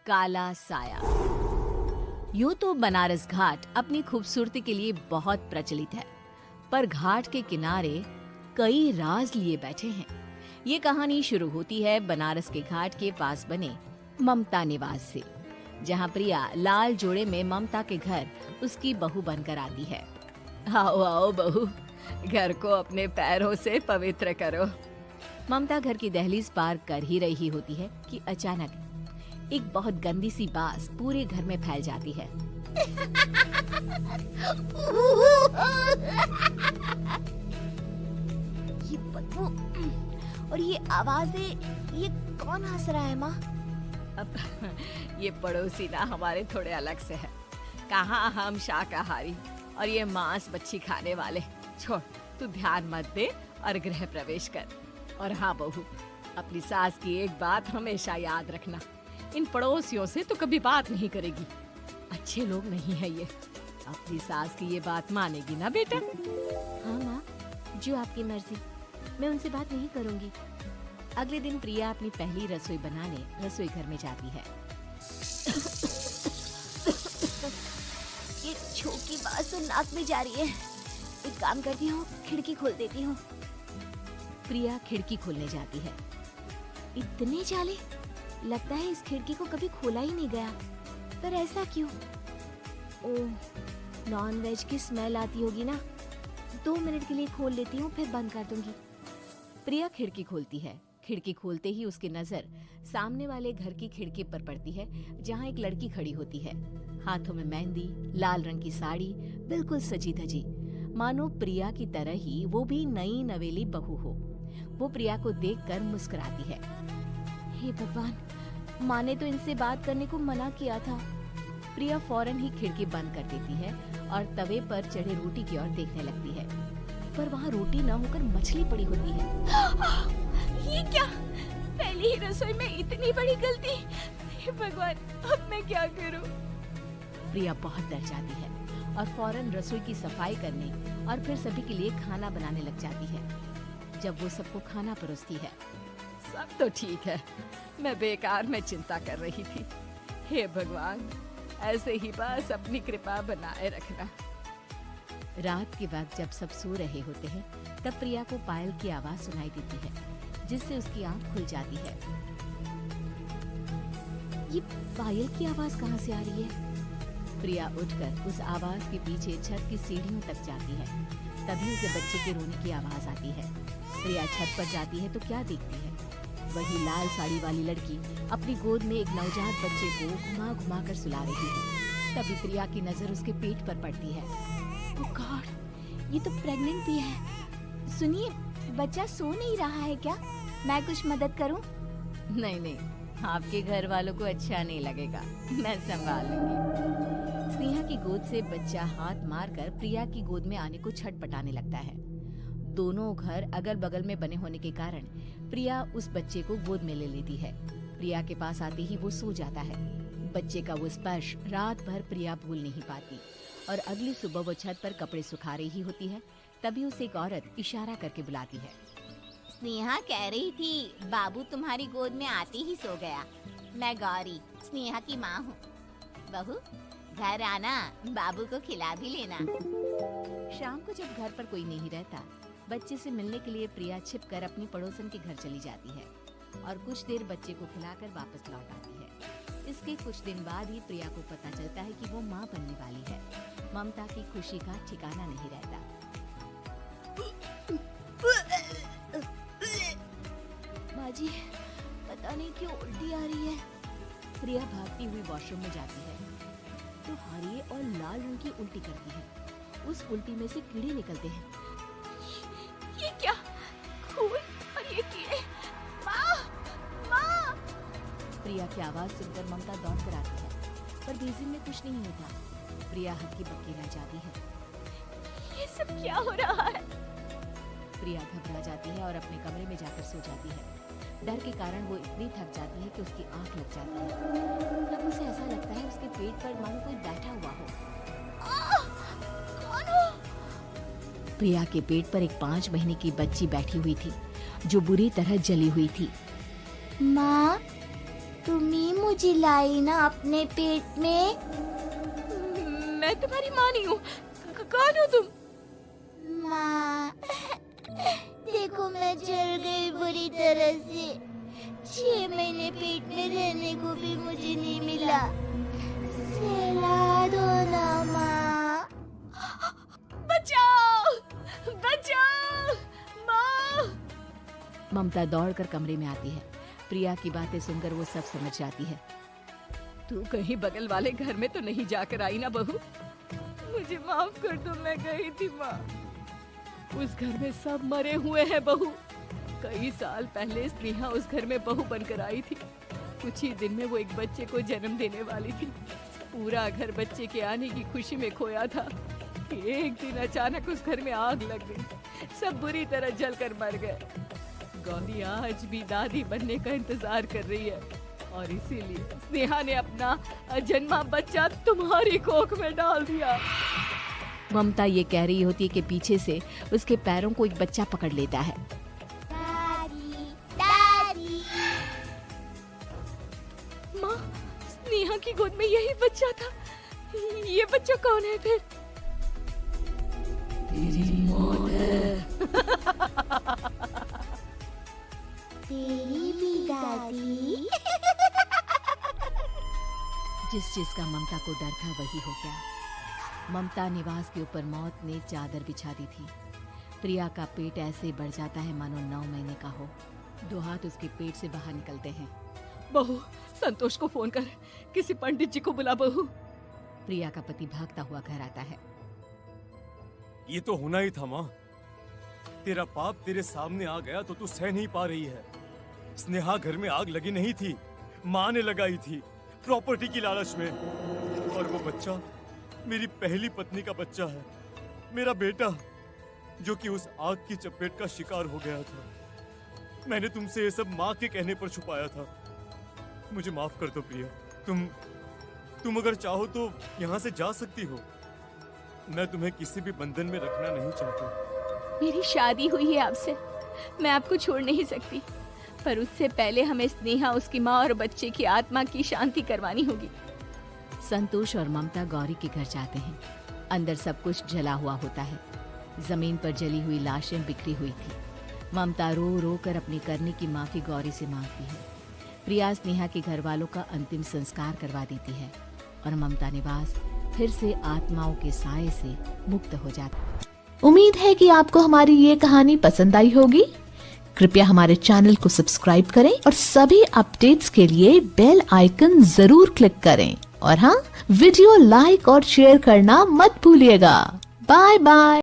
काला साया। यूं तो बनारस घाट अपनी खूबसूरती के लिए बहुत प्रचलित है, पर घाट के किनारे कई राज लिए बैठे हैं। ये कहानी शुरू होती है बनारस के घाट के पास बने ममता निवास से, जहां प्रिया लाल जोड़े में ममता के घर उसकी बहू बनकर आती है। आओ आओ बहू, घर को अपने पैरों से पवित्र करो। ममता घर की दहलीज पार कर ही रही होती है कि अचानक एक बहुत गंदी सी बास पूरे घर में फैल जाती है। ये बदबू और ये आवाजें, ये कौन हंस रहा है माँ? अब ये पड़ोसी ना हमारे थोड़े अलग से है। कहाँ हम शाकाहारी और ये मांस मच्छी खाने वाले। छोड़, तू ध्यान मत दे और गृह प्रवेश कर। और हाँ बहू, अपनी सास की एक बात हमेशा याद रखना, इन पड़ोसियों से तो कभी बात नहीं करेगी। अच्छे लोग नहीं है ये। अपनी सास की ये बात मानेगी ना बेटा? हाँ माँ, जो आपकी मर्जी, मैं उनसे बात नहीं करूँगी। अगले दिन प्रिया अपनी पहली रसोई बनाने रसोई घर में जाती है। ये छोटी बात तो नाक में जा रही है। एक काम करती हूँ, खिड़की खोल देती हूँ। प्रिया खिड़की खोलने जाती है। इतने जाले, लगता है इस खिड़की को कभी खोला ही नहीं गया। पर ऐसा क्यों? ओह, नॉन वेज की स्मेल आती होगी ना। 2 मिनट के लिए खोल लेती हूँ, फिर बंद कर दूंगी। प्रिया खिड़की खोलती है। खिड़की खोलते ही उसकी नजर सामने वाले घर की खिड़की पर पड़ती है, जहाँ एक लड़की खड़ी होती है। हाथों में मेहंदी, लाल रंग की साड़ी, बिल्कुल सजी धजी, मानो प्रिया की तरह ही वो भी नई नवेली बहू हो। वो प्रिया को देखकर मुस्कुराती है। हे भगवान, माँ ने तो इनसे बात करने को मना किया था। प्रिया फौरन ही खिड़की बंद कर देती है और तवे पर चढ़े रोटी की ओर देखने लगती है, पर वहाँ रोटी न होकर मछली पड़ी होती है। ये क्या? पहली ही रसोई में इतनी बड़ी गलती। हे भगवान, अब मैं क्या करूं? प्रिया बहुत डर जाती है और फौरन रसोई की सफाई करने और फिर सभी के लिए खाना बनाने लग जाती है। जब वो सबको खाना परोसती है, सब तो ठीक है, मैं बेकार में चिंता कर रही थी। हे भगवान, ऐसे ही बस अपनी कृपा बनाए रखना। रात के वक्त जब सब सो रहे होते हैं, तब प्रिया को पायल की आवाज सुनाई देती है, जिससे उसकी आंख खुल जाती है। ये पायल की आवाज कहाँ से आ रही है? प्रिया उठकर उस आवाज के पीछे छत की सीढ़ियों तक जाती है। तभी उसे बच्चे के रोने की आवाज आती है। प्रिया छत पर जाती है तो क्या देखती है? वही लाल साड़ी वाली लड़की अपनी गोद में एक नवजात बच्चे को घुमा घुमा कर सुला रही है। तभी प्रिया की नजर उसके पेट पर पड़ती है। ओह गॉड, ये तो प्रेग्नेंट भी है। सुनिए, बच्चा सो नहीं रहा है क्या? मैं कुछ मदद करूं? नहीं नहीं, आपके घर वालों को अच्छा नहीं लगेगा, मैं संभाल लूंगी। स्नेहा की गोद से बच्चा हाथ मारकर प्रिया की गोद में आने को छटपटाने लगता है। दोनों घर अगल बगल में बने होने के कारण प्रिया उस बच्चे को गोद में ले लेती है। प्रिया के पास आते ही वो सो जाता है। बच्चे का वो स्पर्श रात भर प्रिया भूल नहीं पाती और अगली सुबह वो छत पर कपड़े सुखा रही होती है। तभी उसे एक औरत इशारा करके बुलाती है। स्नेहा कह रही थी बाबू तुम्हारी गोद में आते ही सो गया। मैं गौरी, स्नेहा की माँ हूँ। बहू, घर आना, बाबू को खिला भी लेना। शाम को जब घर पर कोई नहीं रहता, बच्चे से मिलने के लिए प्रिया छिपकर अपनी पड़ोसन के घर चली जाती है और कुछ देर बच्चे को खिलाकर वापस लौट आती है। इसके कुछ दिन बाद ही प्रिया को पता चलता है कि वो माँ बनने वाली है। ममता की खुशी का ठिकाना नहीं रहता। माँ जी, पता नहीं क्यों उल्टी आ रही है। प्रिया भागती हुई वॉशरूम में जाती है तो हरे और लाल रंग की उल्टी करती है। उस उल्टी में से कीड़े निकलते हैं। ये क्या? खून और ये कीड़े! माँ! माँ! प्रिया की आवाज सुनकर ममता दौड़ कर आती है, पर बेसिन में कुछ नहीं होता। प्रिया हक्की बक्की रह जाती है। ये सब क्या हो रहा है? प्रिया घबरा जाती है और अपने कमरे में जाकर सो जाती है। डर के कारण वो इतनी थक जाती है कि उसकी आंख लग जाती है। तब उसे ऐसा लगता है उसके पेट पर मानो कोई बैठा हुआ हो। कौन हो? प्रिया के पेट पर एक 5 महीने की बच्ची बैठी हुई थी, जो बुरी तरह जली हुई थी। माँ, तुम ही मुझे लाई ना अपने पेट में। मैं तुम्हारी माँ नहीं हूँ। कौन हो तुम? माँ, देखो मैं जल गई बुरी तरह से। 6 महीने पेट में रहने को भी मुझे नहीं मिला। सहला दो ना माँ। बचाओ, बचाओ, माँ। ममता दौड़कर कमरे में आती है। प्रिया की बातें सुनकर वो सब समझ जाती है। तू कहीं बगल वाले घर में तो नहीं जाकर आई ना बहू? मुझे माफ कर दो, मैं गई थी माँ। उस घर में सब मरे हुए हैं बहू। कई साल पहले स्नेहा उस घर में बहू बनकर आई थी। कुछ ही दिन में वो एक बच्चे को जन्म देने वाली थी। पूरा घर बच्चे के आने की खुशी में खोया था। एक दिन अचानक उस घर में आग लग गई। सब बुरी तरह जलकर मर गए। गौरी आज भी दादी बनने का इंतजार कर रही है और इसीलिए स्नेहा ने अपना अजन्मा बच्चा तुम्हारी कोख में डाल दिया। ममता ये कह रही होती है कि पीछे से उसके पैरों को एक बच्चा पकड़ लेता है। दादी, दादी। माँ, स्नेहा की गोद में यही बच्चा था। ये बच्चा कौन है फिर? तेरी मौत है। तेरी भी दादी। जिस चीज का ममता को डर था वही हो गया। ममता निवास के ऊपर मौत ने चादर बिछा दी थी। प्रिया का पेट ऐसे बढ़ जाता है मानो 9 महीने का हो। 2 हाथ उसके पेट से बाहर निकलते हैं। बहू, संतोष को फोन कर, किसी पंडित जी को बुला बहू। प्रिया का पति भागता हुआ घर आता है। ये तो होना ही था माँ। तेरा पाप तेरे सामने आ गया तो तू सह नहीं पा रही है। स्नेहा घर में आग लगी नहीं थी, माँ ने लगाई थी, प्रॉपर्टी की लालच में। और वो बच्चा मेरी पहली पत्नी का बच्चा है, मेरा बेटा, जो कि उस आग की चपेट का शिकार हो गया था। मैंने तुमसे ये सब माँ के कहने पर छुपाया था। मुझे माफ कर दो प्रिया। तुम अगर चाहो तो यहाँ से जा सकती हो। मैं तुम्हें किसी भी बंधन में रखना नहीं चाहता। मेरी शादी हुई है आपसे, मैं आपको छोड़ नहीं सकती, पर उससे पहले हमें स्नेहा, उसकी माँ और बच्चे की आत्मा की शांति करवानी होगी। संतोष और ममता गौरी के घर जाते हैं। अंदर सब कुछ जला हुआ होता है। जमीन पर जली हुई लाशें बिखरी हुई थी। ममता रो रो कर अपनी करने की माफी गौरी से मांगती है। प्रिया स्नेहा के घर वालों का अंतिम संस्कार करवा देती है और ममता निवास फिर से आत्माओं के साए से मुक्त हो जाता है। उम्मीद है कि आपको हमारी ये कहानी पसंद आई होगी। कृपया हमारे चैनल को सब्सक्राइब करें और सभी अपडेट्स के लिए बेल आइकन जरूर क्लिक करें। और हाँ, वीडियो लाइक और शेयर करना मत भूलिएगा। Bye bye.